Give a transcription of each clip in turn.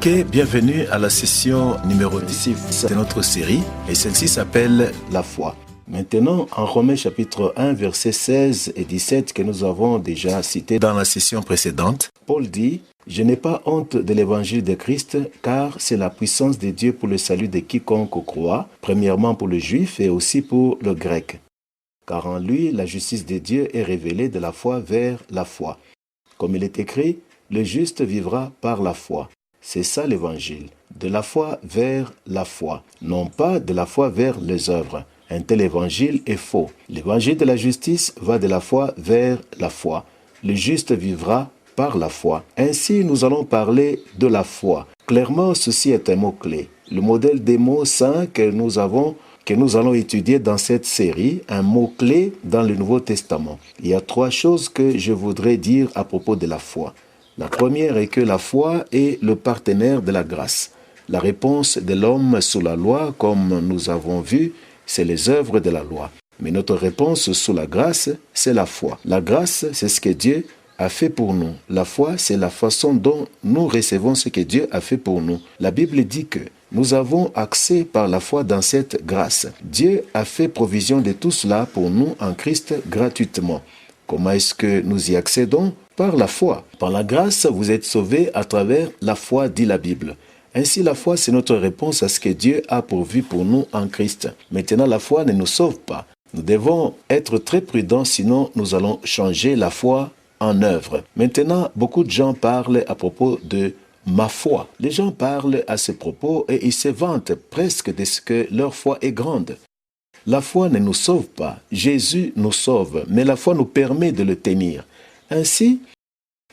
Ok, bienvenue à la session numéro 10 de notre série et celle-ci s'appelle La foi. Maintenant, en Romains chapitre 1, versets 16 et 17 que nous avons déjà cités dans la session précédente, Paul dit « Je n'ai pas honte de l'évangile de Christ, car c'est la puissance de Dieu pour le salut de quiconque croit, premièrement pour le juif et aussi pour le grec. Car en lui, la justice de Dieu est révélée de la foi vers la foi. Comme il est écrit, le juste vivra par la foi. » C'est ça l'évangile, de la foi vers la foi, non pas de la foi vers les œuvres. Un tel évangile est faux. L'évangile de la justice va de la foi vers la foi. Le juste vivra par la foi. Ainsi, nous allons parler de la foi. Clairement, ceci est un mot-clé. Le modèle des mots saints que nous allons étudier dans cette série, un mot-clé dans le Nouveau Testament. Il y a 3 choses que je voudrais dire à propos de la foi. La première est que la foi est le partenaire de la grâce. La réponse de l'homme sous la loi, comme nous avons vu, c'est les œuvres de la loi. Mais notre réponse sous la grâce, c'est la foi. La grâce, c'est ce que Dieu a fait pour nous. La foi, c'est la façon dont nous recevons ce que Dieu a fait pour nous. La Bible dit que nous avons accès par la foi dans cette grâce. Dieu a fait provision de tout cela pour nous en Christ gratuitement. Comment est-ce que nous y accédons? Par la foi. Par la grâce, vous êtes sauvés à travers la foi, dit la Bible. Ainsi, la foi, c'est notre réponse à ce que Dieu a pourvu pour nous en Christ. Maintenant, la foi ne nous sauve pas. Nous devons être très prudents, sinon nous allons changer la foi en œuvre. Maintenant, beaucoup de gens parlent à propos de ma foi. Les gens parlent à ce propos et ils se vantent presque de ce que leur foi est grande. La foi ne nous sauve pas. Jésus nous sauve, mais la foi nous permet de le tenir. Ainsi,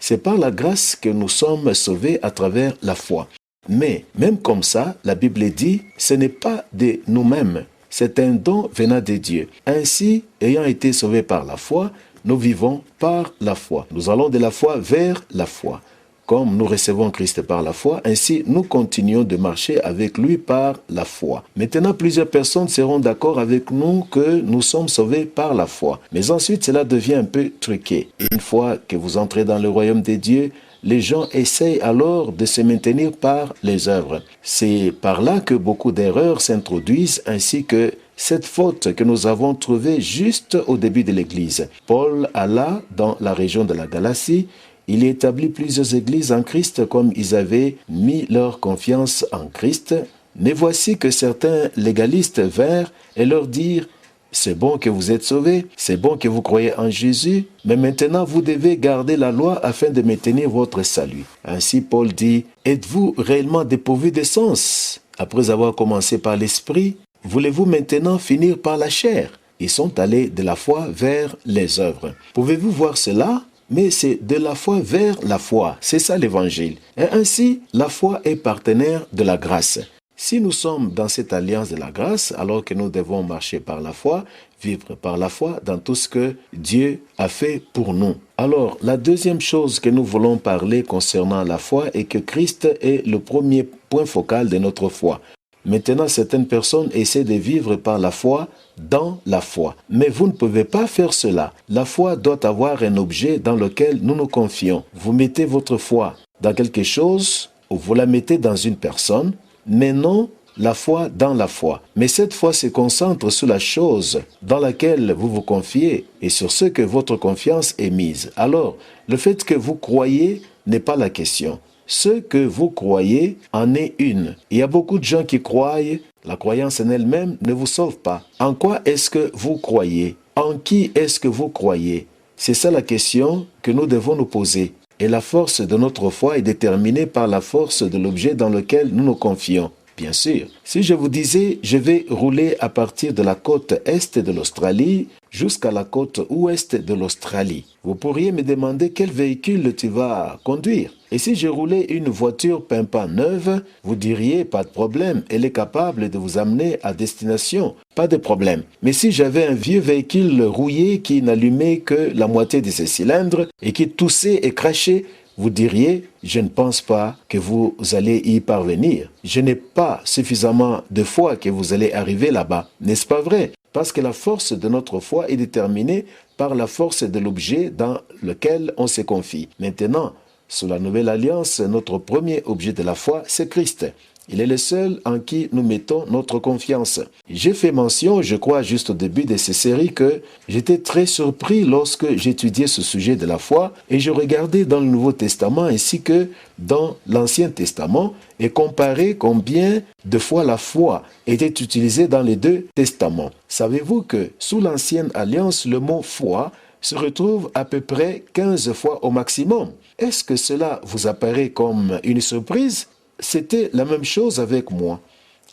c'est par la grâce que nous sommes sauvés à travers la foi. Mais, même comme ça, la Bible dit, ce n'est pas de nous-mêmes, c'est un don venant de Dieu. Ainsi, ayant été sauvés par la foi, nous vivons par la foi. Nous allons de la foi vers la foi. Comme nous recevons Christ par la foi, ainsi nous continuons de marcher avec lui par la foi. Maintenant, plusieurs personnes seront d'accord avec nous que nous sommes sauvés par la foi. Mais ensuite, cela devient un peu truqué. Une fois que vous entrez dans le royaume de Dieu, les gens essayent alors de se maintenir par les œuvres. C'est par là que beaucoup d'erreurs s'introduisent, ainsi que cette faute que nous avons trouvée juste au début de l'Église. Paul alla dans la région de la Galatie. Il établit plusieurs églises en Christ comme ils avaient mis leur confiance en Christ. Mais voici que certains légalistes vinrent et leur dirent « C'est bon que vous êtes sauvés, c'est bon que vous croyez en Jésus, mais maintenant vous devez garder la loi afin de maintenir votre salut. » Ainsi Paul dit « Êtes-vous réellement dépourvus de sens? Après avoir commencé par l'esprit, voulez-vous maintenant finir par la chair ?» Ils sont allés de la foi vers les œuvres. Pouvez-vous voir cela? Mais c'est de la foi vers la foi. C'est ça l'évangile. Et ainsi, la foi est partenaire de la grâce. Si nous sommes dans cette alliance de la grâce, alors que nous devons marcher par la foi, vivre par la foi dans tout ce que Dieu a fait pour nous. Alors, la deuxième chose que nous voulons parler concernant la foi est que Christ est le premier point focal de notre foi. Maintenant, certaines personnes essaient de vivre par la foi dans la foi. Mais vous ne pouvez pas faire cela. La foi doit avoir un objet dans lequel nous nous confions. Vous mettez votre foi dans quelque chose ou vous la mettez dans une personne, mais non la foi dans la foi. Mais cette foi se concentre sur la chose dans laquelle vous vous confiez et sur ce que votre confiance est mise. Alors, le fait que vous croyez n'est pas la question. Ce que vous croyez en est une. Il y a beaucoup de gens qui croient, la croyance en elle-même ne vous sauve pas. En quoi est-ce que vous croyez? En qui est-ce que vous croyez? C'est ça la question que nous devons nous poser. Et la force de notre foi est déterminée par la force de l'objet dans lequel nous nous confions. Bien sûr, si je vous disais, je vais rouler à partir de la côte est de l'Australie jusqu'à la côte ouest de l'Australie, vous pourriez me demander quel véhicule tu vas conduire. Et si je roulais une voiture pimpant neuve, vous diriez, pas de problème, elle est capable de vous amener à destination, pas de problème. Mais si j'avais un vieux véhicule rouillé qui n'allumait que la moitié de ses cylindres et qui toussait et crachait, vous diriez, je ne pense pas que vous allez y parvenir. Je n'ai pas suffisamment de foi que vous allez arriver là-bas. N'est-ce pas vrai? Parce que la force de notre foi est déterminée par la force de l'objet dans lequel on se confie. Maintenant, Sous la nouvelle alliance, notre premier objet de la foi, c'est Christ. Il est le seul en qui nous mettons notre confiance. J'ai fait mention, je crois, juste au début de ces séries, que j'étais très surpris lorsque j'étudiais ce sujet de la foi et je regardais dans le Nouveau Testament ainsi que dans l'Ancien Testament et comparais combien de fois la foi était utilisée dans les deux testaments. Savez-vous que sous l'Ancienne Alliance, le mot foi se retrouve à peu près 15 fois au maximum? Est-ce que cela vous apparaît comme une surprise? C'était la même chose avec moi.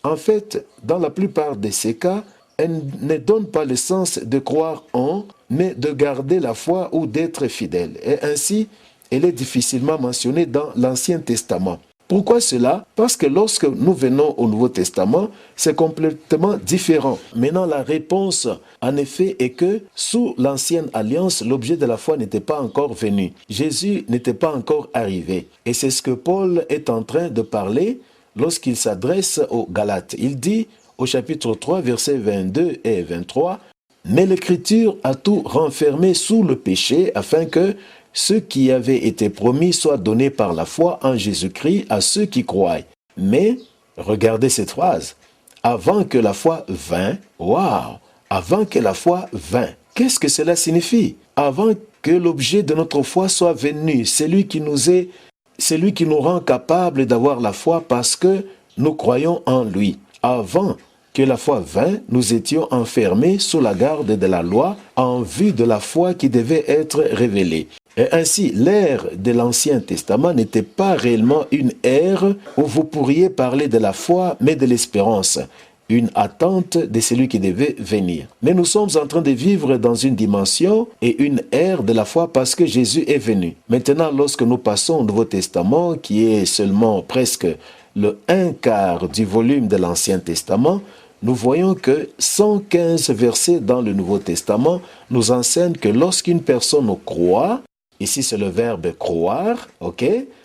En fait, dans la plupart de ces cas, elle ne donne pas le sens de croire en, mais de garder la foi ou d'être fidèle. Et ainsi, elle est difficilement mentionnée dans l'Ancien Testament. Pourquoi cela? Parce que lorsque nous venons au Nouveau Testament, c'est complètement différent. Maintenant, la réponse, en effet, est que sous l'Ancienne Alliance, l'objet de la foi n'était pas encore venu. Jésus n'était pas encore arrivé. Et c'est ce que Paul est en train de parler lorsqu'il s'adresse aux Galates. Il dit au chapitre 3, versets 22 et 23, « Mais l'Écriture a tout renfermé sous le péché afin que ce qui avait été promis soit donné par la foi en Jésus-Christ à ceux qui croient. » Mais, regardez cette phrase, « Avant que la foi vînt », waouh, avant que la foi vînt. Qu'est-ce que cela signifie? Avant que l'objet de notre foi soit venu, c'est lui qui nous rend capables d'avoir la foi parce que nous croyons en lui. Avant que la foi vînt, nous étions enfermés sous la garde de la loi en vue de la foi qui devait être révélée. Et ainsi, l'ère de l'Ancien Testament n'était pas réellement une ère où vous pourriez parler de la foi, mais de l'espérance, une attente de celui qui devait venir. Mais nous sommes en train de vivre dans une dimension et une ère de la foi parce que Jésus est venu. Maintenant, lorsque nous passons au Nouveau Testament, qui est seulement presque le 1/4 du volume de l'Ancien Testament, nous voyons que 115 versets dans le Nouveau Testament nous enseignent que lorsqu'une personne croit, ici c'est le verbe croire,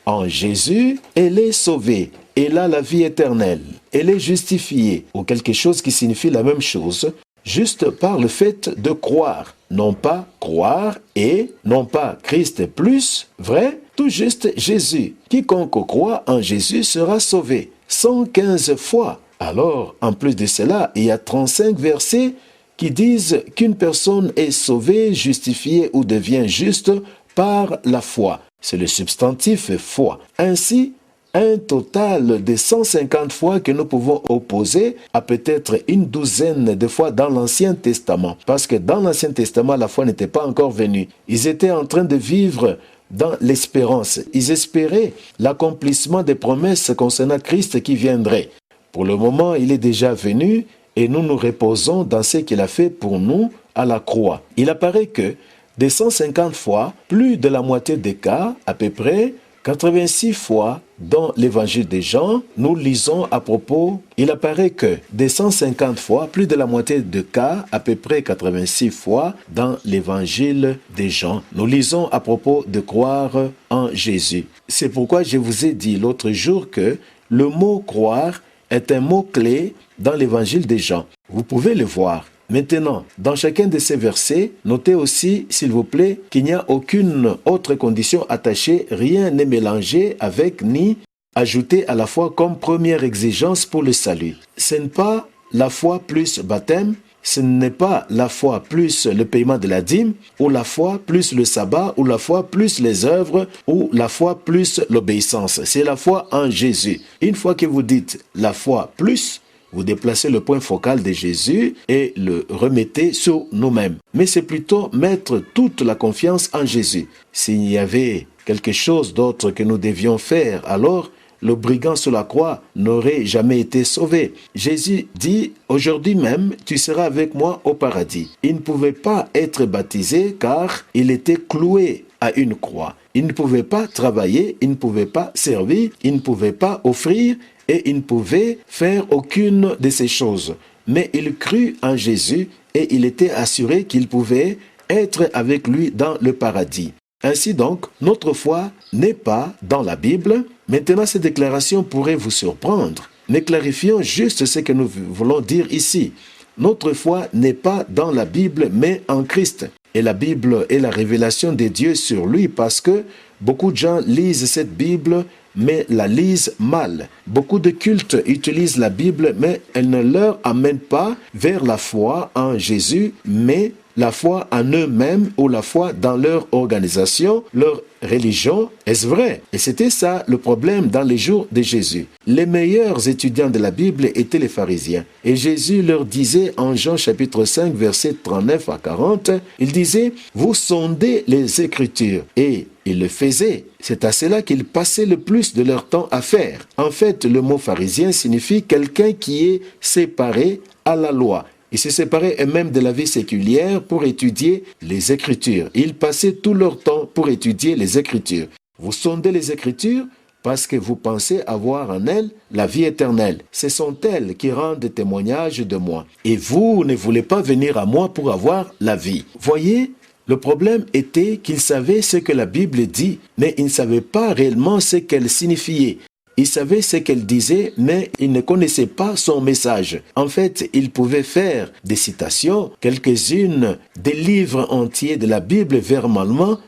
en Jésus, elle est sauvée, elle a la vie éternelle, elle est justifiée, ou quelque chose qui signifie la même chose, juste par le fait de croire. Non pas croire et non pas Christ plus, vrai, tout juste Jésus. Quiconque croit en Jésus sera sauvé. 115 fois. Alors, en plus de cela, il y a 35 versets qui disent qu'une personne est sauvée, justifiée ou devient juste par la foi. C'est le substantif foi. Ainsi, un total de 150 fois que nous pouvons opposer à peut-être une douzaine de fois dans l'Ancien Testament. Parce que dans l'Ancien Testament, la foi n'était pas encore venue. Ils étaient en train de vivre dans l'espérance. Ils espéraient l'accomplissement des promesses concernant Christ qui viendrait. Pour le moment, il est déjà venu et nous nous reposons dans ce qu'il a fait pour nous à la croix. Il apparaît que des 150 fois, plus de la moitié des cas, à peu près 86 fois dans l'évangile de Jean, nous lisons à propos, il apparaît que des 150 fois, plus de la moitié des cas, à peu près 86 fois dans l'évangile de Jean, nous lisons à propos de croire en Jésus. C'est pourquoi je vous ai dit l'autre jour que le mot croire est un mot-clé dans l'évangile de Jean. Vous pouvez le voir. Maintenant, dans chacun de ces versets, notez aussi, s'il vous plaît, qu'il n'y a aucune autre condition attachée, rien n'est mélangé avec ni ajouté à la foi comme première exigence pour le salut. Ce n'est pas la foi plus baptême, ce n'est pas la foi plus le paiement de la dîme, ou la foi plus le sabbat, ou la foi plus les œuvres, ou la foi plus l'obéissance. C'est la foi en Jésus. Une fois que vous dites la foi plus, vous déplacez le point focal de Jésus et le remettez sur nous-mêmes. Mais c'est plutôt mettre toute la confiance en Jésus. S'il y avait quelque chose d'autre que nous devions faire, alors le brigand sur la croix n'aurait jamais été sauvé. Jésus dit, aujourd'hui même, tu seras avec moi au paradis. Il ne pouvait pas être baptisé car il était cloué à une croix. Il ne pouvait pas travailler, il ne pouvait pas servir, il ne pouvait pas offrir et il ne pouvait faire aucune de ces choses. Mais il crut en Jésus et il était assuré qu'il pouvait être avec lui dans le paradis. Ainsi donc, notre foi n'est pas dans la Bible. Maintenant, ces déclarations pourraient vous surprendre. Mais clarifions juste ce que nous voulons dire ici. Notre foi n'est pas dans la Bible, mais en Christ. et la Bible est la révélation de Dieu sur lui parce que beaucoup de gens lisent cette Bible mais la lisent mal. Beaucoup de cultes utilisent la Bible mais elle ne leur amène pas vers la foi en Jésus mais la foi en eux-mêmes ou la foi dans leur organisation, leur religion. Est-ce vrai? Et c'était ça le problème dans les jours de Jésus. Les meilleurs étudiants de la Bible étaient les pharisiens. Et Jésus leur disait en Jean chapitre 5, versets 39 à 40, il disait, « Vous sondez les Écritures. » Et ils le faisaient. C'est à cela qu'ils passaient le plus de leur temps à faire. En fait, le mot pharisien signifie quelqu'un qui est séparé à la loi. Ils se séparaient eux-mêmes de la vie séculière pour étudier les Écritures. Ils passaient tout leur temps pour étudier les Écritures. Vous sondez les Écritures parce que vous pensez avoir en elles la vie éternelle. Ce sont elles qui rendent témoignage de moi. Et vous ne voulez pas venir à moi pour avoir la vie. Voyez, le problème était qu'ils savaient ce que la Bible dit, mais ils ne savaient pas réellement ce qu'elle signifiait. Ils savaient ce qu'elle disait, mais ils ne connaissaient pas son message. En fait, ils pouvaient faire des citations, quelques-unes des livres entiers de la Bible verbalement,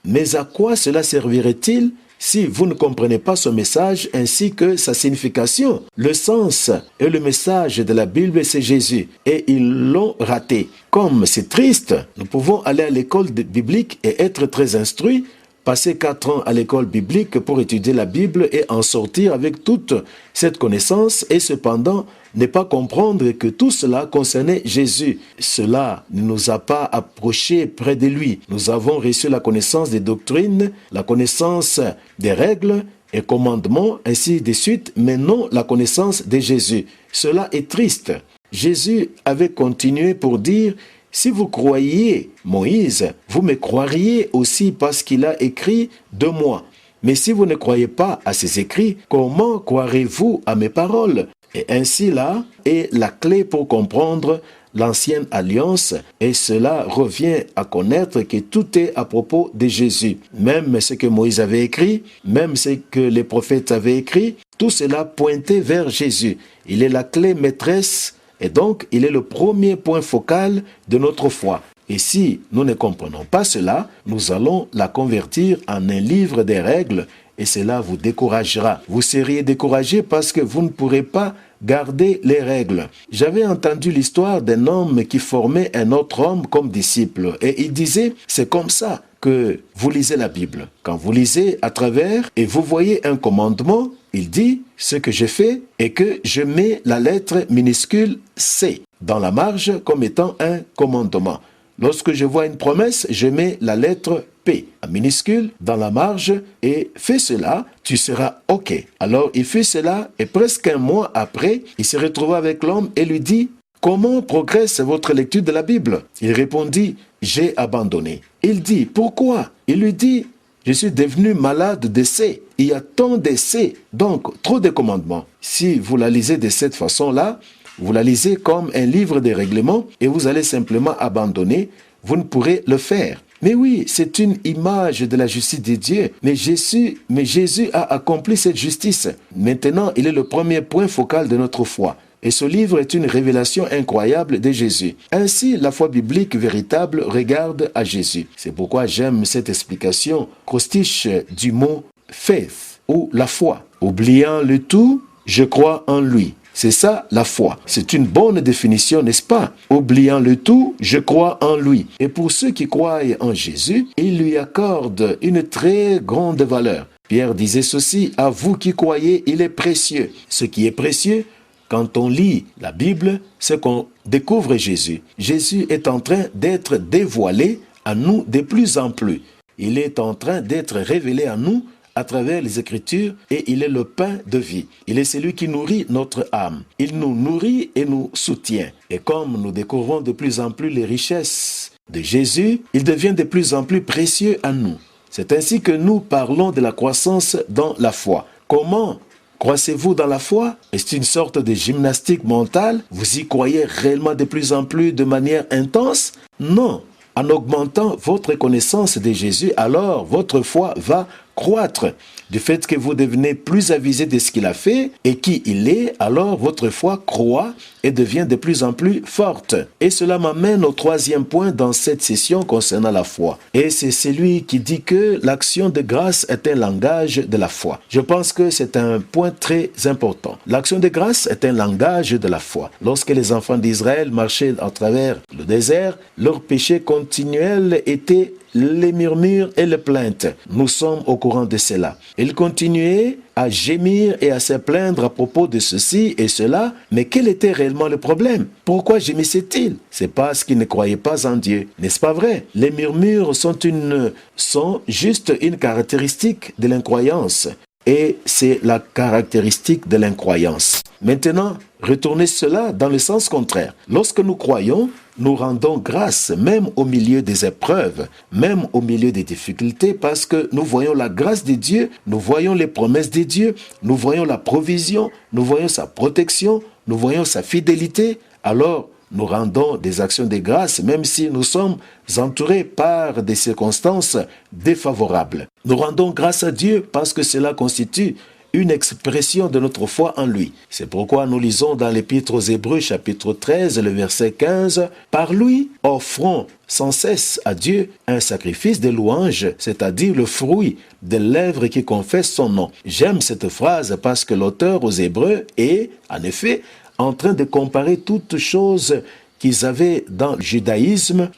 mais à quoi cela servirait-il si vous ne comprenez pas son message ainsi que sa signification? Le sens et le message de la Bible, c'est Jésus, et ils l'ont raté. Comme c'est triste, nous pouvons aller à l'école biblique et être très instruits, passer 4 ans à l'école biblique pour étudier la Bible et en sortir avec toute cette connaissance et cependant ne pas comprendre que tout cela concernait Jésus. Cela ne nous a pas approchés près de lui. Nous avons reçu la connaissance des doctrines, la connaissance des règles et commandements, ainsi de suite, mais non la connaissance de Jésus. Cela est triste. Jésus avait continué pour dire: si vous croyez Moïse, vous me croiriez aussi parce qu'il a écrit de moi. Mais si vous ne croyez pas à ses écrits, comment croirez-vous à mes paroles? Et ainsi là est la clé pour comprendre l'ancienne alliance et cela revient à connaître que tout est à propos de Jésus. Même ce que Moïse avait écrit, même ce que les prophètes avaient écrit, tout cela pointait vers Jésus. Il est la clé maîtresse et donc, il est le premier point focal de notre foi. Et si nous ne comprenons pas cela, nous allons la convertir en un livre des règles et cela vous découragera. Vous seriez découragé parce que vous ne pourrez pas garder les règles. J'avais entendu l'histoire d'un homme qui formait un autre homme comme disciple et il disait, c'est comme ça que vous lisez la Bible. Quand vous lisez à travers et vous voyez un commandement, il dit, ce que je fais est que je mets la lettre minuscule C dans la marge comme étant un commandement. Lorsque je vois une promesse, je mets la lettre P en minuscule dans la marge et fais cela, tu seras OK. Alors il fait cela et presque un mois après, il se retrouva avec l'homme et lui dit, comment progresse votre lecture de la Bible? Il répondit, j'ai abandonné. Il dit, pourquoi? Il lui dit, je suis devenu malade de C. Il y a tant de C, donc trop de commandements. Si vous la lisez de cette façon-là, vous la lisez comme un livre de règlements et vous allez simplement abandonner, vous ne pourrez le faire. Mais oui, c'est une image de la justice de Dieu. Mais Jésus a accompli cette justice. Maintenant, il est le premier point focal de notre foi. Et ce livre est une révélation incroyable de Jésus. Ainsi, la foi biblique véritable regarde à Jésus. C'est pourquoi j'aime cette explication crostiche du mot « faith » ou « la foi ». Oubliant le tout, je crois en lui. C'est ça la foi. C'est une bonne définition, n'est-ce pas? Oubliant le tout, je crois en lui. Et pour ceux qui croient en Jésus, il lui accorde une très grande valeur. Pierre disait ceci, à vous qui croyez, il est précieux. Ce qui est précieux, quand on lit la Bible, c'est qu'on découvre Jésus. Jésus est en train d'être dévoilé à nous de plus en plus. Il est en train d'être révélé à nous à travers les Écritures et il est le pain de vie. Il est celui qui nourrit notre âme. Il nous nourrit et nous soutient. Et comme nous découvrons de plus en plus les richesses de Jésus, il devient de plus en plus précieux à nous. C'est ainsi que nous parlons de la croissance dans la foi. Comment croissez-vous dans la foi? Est-ce une sorte de gymnastique mentale? Vous y croyez réellement de plus en plus de manière intense? Non. En augmentant votre connaissance de Jésus, alors votre foi va croître. Du fait que vous devenez plus avisé de ce qu'il a fait et qui il est, alors votre foi croît et devient de plus en plus forte. Et cela m'amène au troisième point dans cette session concernant la foi. Et c'est celui qui dit que l'action de grâce est un langage de la foi. Je pense que c'est un point très important. L'action de grâce est un langage de la foi. Lorsque les enfants d'Israël marchaient à travers le désert, leur péché continuel était les murmures et les plaintes. Nous sommes au courant de cela. Ils continuaient à gémir et à se plaindre à propos de ceci et cela, mais quel était réellement le problème? Pourquoi gémissaient-ils? C'est parce qu'ils ne croyaient pas en Dieu. N'est-ce pas vrai? Les murmures sont juste une caractéristique de l'incroyance. Et c'est la caractéristique de l'incroyance. Maintenant, retournez cela dans le sens contraire. Lorsque nous croyons, nous rendons grâce même au milieu des épreuves, même au milieu des difficultés, parce que nous voyons la grâce de Dieu, nous voyons les promesses de Dieu, nous voyons la provision, nous voyons sa protection, nous voyons sa fidélité. Alors, nous rendons des actions de grâce même si nous sommes entourés par des circonstances défavorables. Nous rendons grâce à Dieu parce que cela constitue une expression de notre foi en lui. C'est pourquoi nous lisons dans l'Épître aux Hébreux chapitre 13, le verset 15, « Par lui, offrons sans cesse à Dieu un sacrifice de louange, c'est-à-dire le fruit des lèvres qui confessent son nom. » J'aime cette phrase parce que l'auteur aux Hébreux est, en effet, en train de comparer toutes choses qu'ils avaient dans le judaïsme,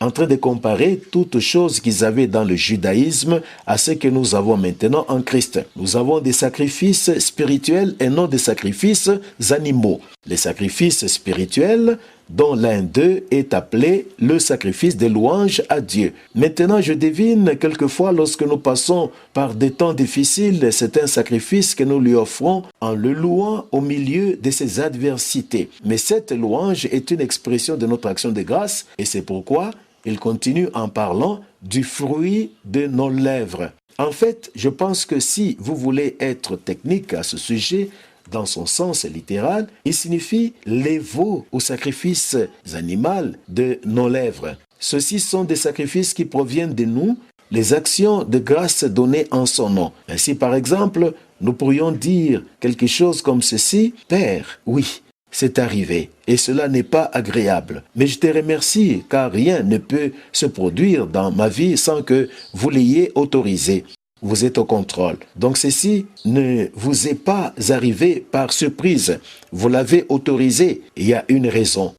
à ce que nous avons maintenant en Christ. Nous avons des sacrifices spirituels et non des sacrifices animaux. Les sacrifices spirituels, dont l'un d'eux est appelé le sacrifice de louange à Dieu. Maintenant, je devine quelquefois lorsque nous passons par des temps difficiles, c'est un sacrifice que nous lui offrons en le louant au milieu de ses adversités. Mais cette louange est une expression de notre action de grâce et c'est pourquoi il continue en parlant du fruit de nos lèvres. En fait, je pense que si vous voulez être technique à ce sujet, dans son sens littéral, il signifie les veaux ou sacrifices animaux de nos lèvres. Ceux-ci sont des sacrifices qui proviennent de nous, les actions de grâce données en son nom. Ainsi, par exemple, nous pourrions dire quelque chose comme ceci: « Père, oui, c'est arrivé, et cela n'est pas agréable. Mais je te remercie, car rien ne peut se produire dans ma vie sans que vous l'ayez autorisé. Vous êtes au contrôle. Donc ceci ne vous est pas arrivé par surprise. Vous l'avez autorisé. Il y a une raison.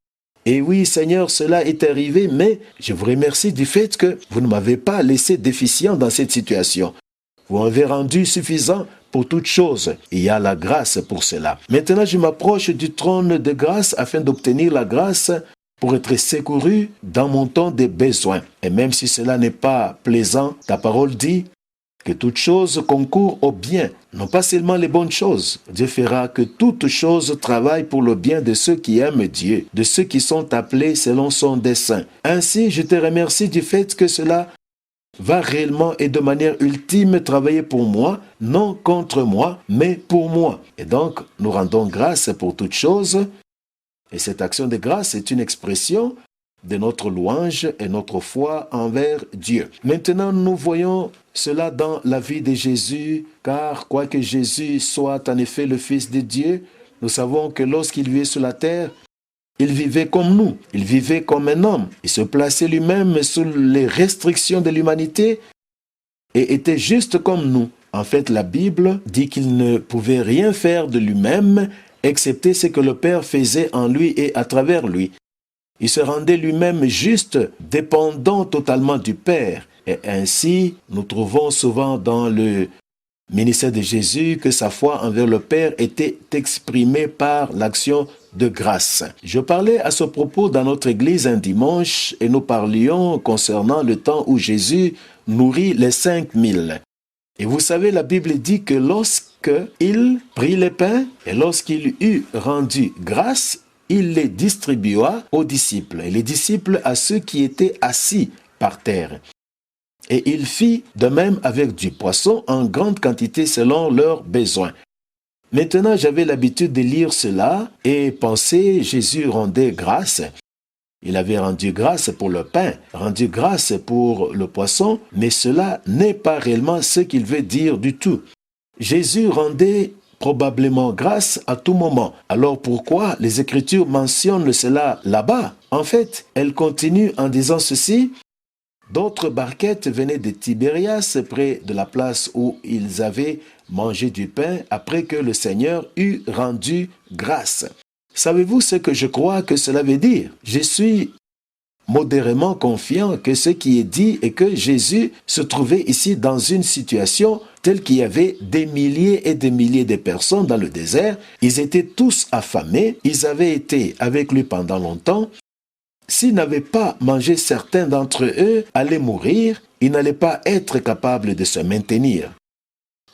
Et oui, Seigneur, cela est arrivé, mais je vous remercie du fait que vous ne m'avez pas laissé déficient dans cette situation. Vous m'avez rendu suffisant pour toute chose. Il y a la grâce pour cela. Maintenant, je m'approche du trône de grâce afin d'obtenir la grâce pour être secouru dans mon temps de besoin. Et même si cela n'est pas plaisant, ta parole dit que toute chose concourt au bien, non pas seulement les bonnes choses. Dieu fera que toute chose travaille pour le bien de ceux qui aiment Dieu, de ceux qui sont appelés selon son dessein. Ainsi, je te remercie du fait que cela va réellement et de manière ultime travailler pour moi, non contre moi, mais pour moi. Et donc, nous rendons grâce pour toutes choses. Et cette action de grâce est une expression de notre louange et notre foi envers Dieu. Maintenant, nous voyons cela dans la vie de Jésus, car quoique Jésus soit en effet le Fils de Dieu, nous savons que lorsqu'il vivait sur la terre, il vivait comme nous, il vivait comme un homme, il se plaçait lui-même sous les restrictions de l'humanité et était juste comme nous. En fait, la Bible dit qu'il ne pouvait rien faire de lui-même, excepté ce que le Père faisait en lui et à travers lui. Il se rendait lui-même juste, dépendant totalement du Père. Et ainsi, nous trouvons souvent dans le ministère de Jésus que sa foi envers le Père était exprimée par l'action de grâce. Je parlais à ce propos dans notre église un dimanche et nous parlions concernant le temps où Jésus nourrit les 5000. Et vous savez, la Bible dit que lorsqu'il prit les pains et lorsqu'il eut rendu grâce, il les distribua aux disciples, et les disciples à ceux qui étaient assis par terre. Et il fit de même avec du poisson en grande quantité selon leurs besoins. Maintenant, j'avais l'habitude de lire cela et penser Jésus rendait grâce. Il avait rendu grâce pour le pain, rendu grâce pour le poisson, mais cela n'est pas réellement ce qu'il veut dire du tout. Jésus rendait probablement grâce à tout moment. Alors pourquoi les Écritures mentionnent cela là-bas? En fait, elles continuent en disant ceci. D'autres barquettes venaient de Tibérias, près de la place où ils avaient mangé du pain après que le Seigneur eut rendu grâce. Savez-vous ce que je crois que cela veut dire? Je suis modérément confiant que ce qui est dit est que Jésus se trouvait ici dans une situation telle qu'il y avait des milliers et des milliers de personnes dans le désert. Ils étaient tous affamés, ils avaient été avec lui pendant longtemps. S'ils n'avaient pas mangé, certains d'entre eux allaient mourir, ils n'allaient pas être capables de se maintenir.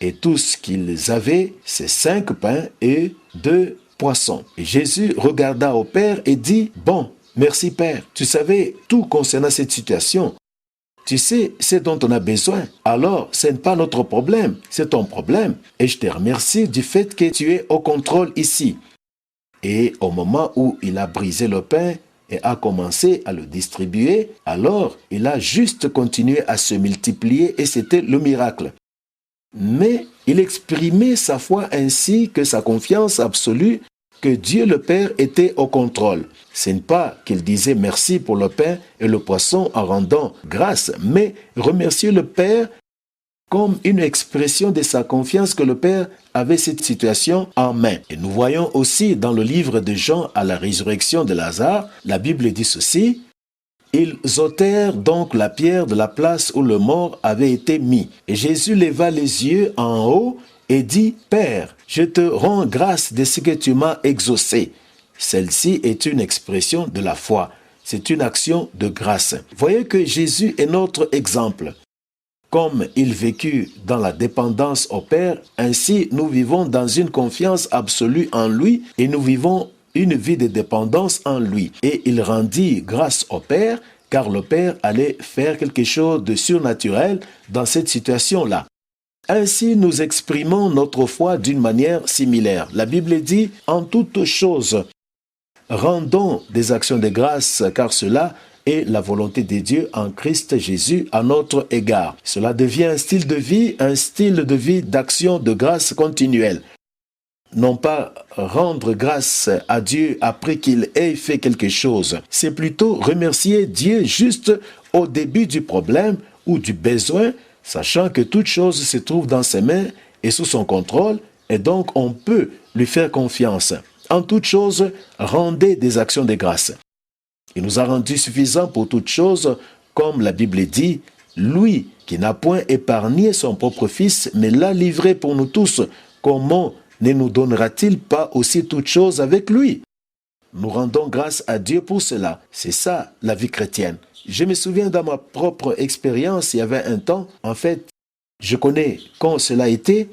Et tout ce qu'ils avaient, c'est 5 pains et 2 poissons. Et Jésus regarda au Père et dit, « Bon, merci Père, tu savais tout concernant cette situation. Tu sais ce dont on a besoin. Alors, ce n'est pas notre problème, c'est ton problème. Et je te remercie du fait que tu es au contrôle ici. » Et au moment où il a brisé le pain et a commencé à le distribuer, alors il a juste continué à se multiplier et c'était le miracle. Mais il exprimait sa foi ainsi que sa confiance absolue que Dieu le Père était au contrôle. Ce n'est pas qu'il disait merci pour le pain et le poisson en rendant grâce, mais remercier le Père comme une expression de sa confiance que le Père avait cette situation en main. Et nous voyons aussi dans le livre de Jean à la résurrection de Lazare, la Bible dit ceci, « Ils ôtèrent donc la pierre de la place où le mort avait été mis. Et Jésus leva les yeux en haut et dit, « Père, je te rends grâce de ce que tu m'as exaucé. » Celle-ci est une expression de la foi. C'est une action de grâce. Voyez que Jésus est notre exemple. Comme il vécut dans la dépendance au Père, ainsi nous vivons dans une confiance absolue en lui et nous vivons une vie de dépendance en lui. Et il rendit grâce au Père, car le Père allait faire quelque chose de surnaturel dans cette situation-là. Ainsi, nous exprimons notre foi d'une manière similaire. La Bible dit, en toutes choses, rendons des actions de grâce, car cela est la volonté de Dieu en Christ Jésus à notre égard. Cela devient un style de vie d'action de grâce continuelle. Non pas rendre grâce à Dieu après qu'il ait fait quelque chose. C'est plutôt remercier Dieu juste au début du problème ou du besoin, sachant que toute chose se trouve dans ses mains et sous son contrôle, et donc on peut lui faire confiance. En toute chose, rendez des actions de grâce. Il nous a rendu suffisants pour toute chose, comme la Bible dit, lui qui n'a point épargné son propre fils, mais l'a livré pour nous tous, comment ne nous donnera-t-il pas aussi toute chose avec lui? Nous rendons grâce à Dieu pour cela. C'est ça la vie chrétienne. Je me souviens dans ma propre expérience, il y avait un temps, en fait, je connais quand cela a été,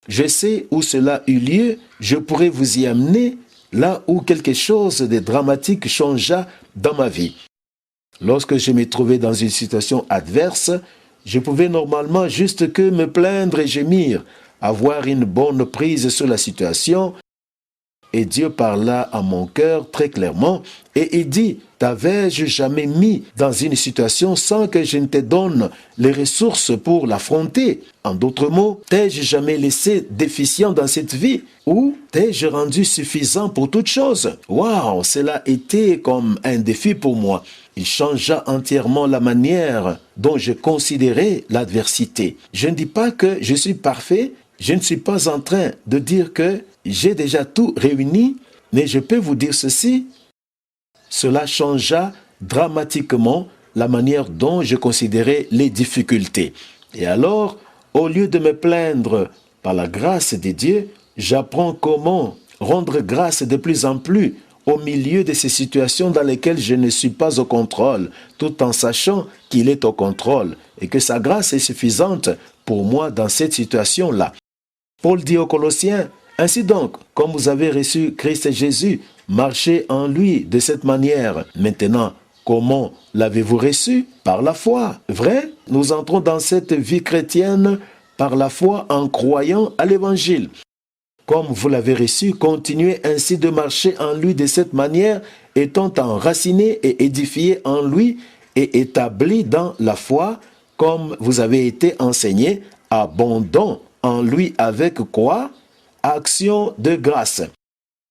je sais où cela eut lieu, je pourrais vous y amener là où quelque chose de dramatique changea dans ma vie. Lorsque je me trouvais dans une situation adverse, je pouvais normalement juste que me plaindre et gémir, avoir une bonne prise sur la situation. Et Dieu parla à mon cœur très clairement et il dit, t'avais-je jamais mis dans une situation sans que je ne te donne les ressources pour l'affronter? En d'autres mots, t'ai-je jamais laissé déficient dans cette vie? Ou t'ai-je rendu suffisant pour toute chose? Waouh, cela était comme un défi pour moi. Il changea entièrement la manière dont je considérais l'adversité. Je ne dis pas que je suis parfait, je ne suis pas en train de dire que j'ai déjà tout réuni, mais je peux vous dire ceci, cela changea dramatiquement la manière dont je considérais les difficultés. Et alors, au lieu de me plaindre par la grâce de Dieu, j'apprends comment rendre grâce de plus en plus au milieu de ces situations dans lesquelles je ne suis pas au contrôle, tout en sachant qu'il est au contrôle et que sa grâce est suffisante pour moi dans cette situation-là. Paul dit aux Colossiens, « Ainsi donc, comme vous avez reçu Christ Jésus, marchez en lui de cette manière. Maintenant, comment l'avez-vous reçu? Par la foi. Vrai? Nous entrons dans cette vie chrétienne par la foi en croyant à l'Évangile. Comme vous l'avez reçu, continuez ainsi de marcher en lui de cette manière étant enracinés et édifiés en lui et établis dans la foi, comme vous avez été enseigné, abondant en lui avec quoi? Action de grâce.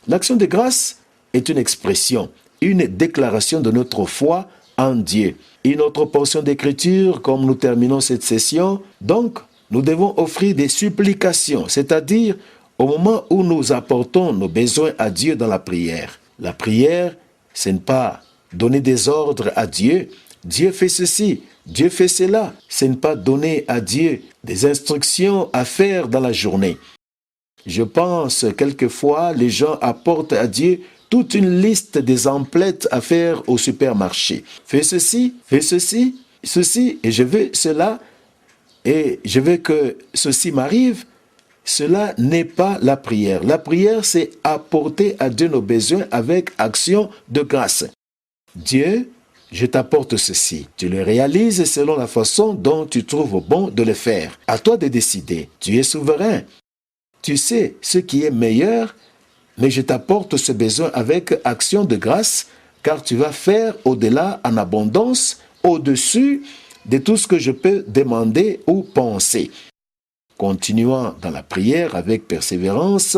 L'action de grâce est une expression, une déclaration de notre foi en Dieu. Une autre portion d'écriture, comme nous terminons cette session, donc, nous devons offrir des supplications, c'est-à-dire au moment où nous apportons nos besoins à Dieu dans la prière. La prière, ce n'est pas donner des ordres à Dieu. Dieu fait ceci, Dieu fait cela. Ce n'est pas donner à Dieu des instructions à faire dans la journée. Je pense quelquefois les gens apportent à Dieu toute une liste des emplettes à faire au supermarché. Fais ceci, ceci, et je veux cela, et je veux que ceci m'arrive. Cela n'est pas la prière. La prière, c'est apporter à Dieu nos besoins avec action de grâce. Dieu, je t'apporte ceci. Tu le réalises selon la façon dont tu trouves bon de le faire. À toi de décider. Tu es souverain. Tu sais ce qui est meilleur, mais je t'apporte ce besoin avec action de grâce, car tu vas faire au-delà en abondance, au-dessus de tout ce que je peux demander ou penser. Continuant dans la prière avec persévérance,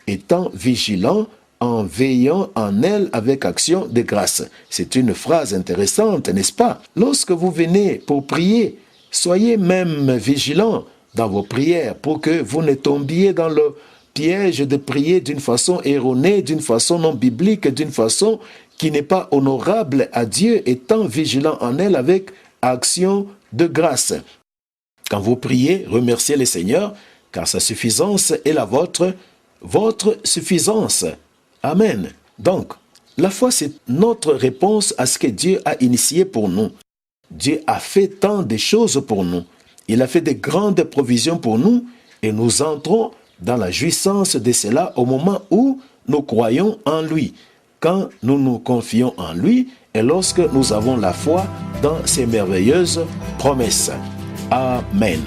étant vigilant, en veillant en elle avec action de grâce. C'est une phrase intéressante, n'est-ce pas? Lorsque vous venez pour prier, soyez même vigilant dans vos prières pour que vous ne tombiez dans le piège de prier d'une façon erronée, d'une façon non biblique, d'une façon qui n'est pas honorable à Dieu, étant vigilant en elle avec action de grâce. Quand vous priez, remerciez le Seigneur, car sa suffisance est la vôtre suffisance. Amen. Donc, la foi, c'est notre réponse à ce que Dieu a initié pour nous. Dieu a fait tant de choses pour nous. Il a fait de grandes provisions pour nous et nous entrons dans la jouissance de cela au moment où nous croyons en lui, quand nous nous confions en lui et lorsque nous avons la foi dans ses merveilleuses promesses. Amen.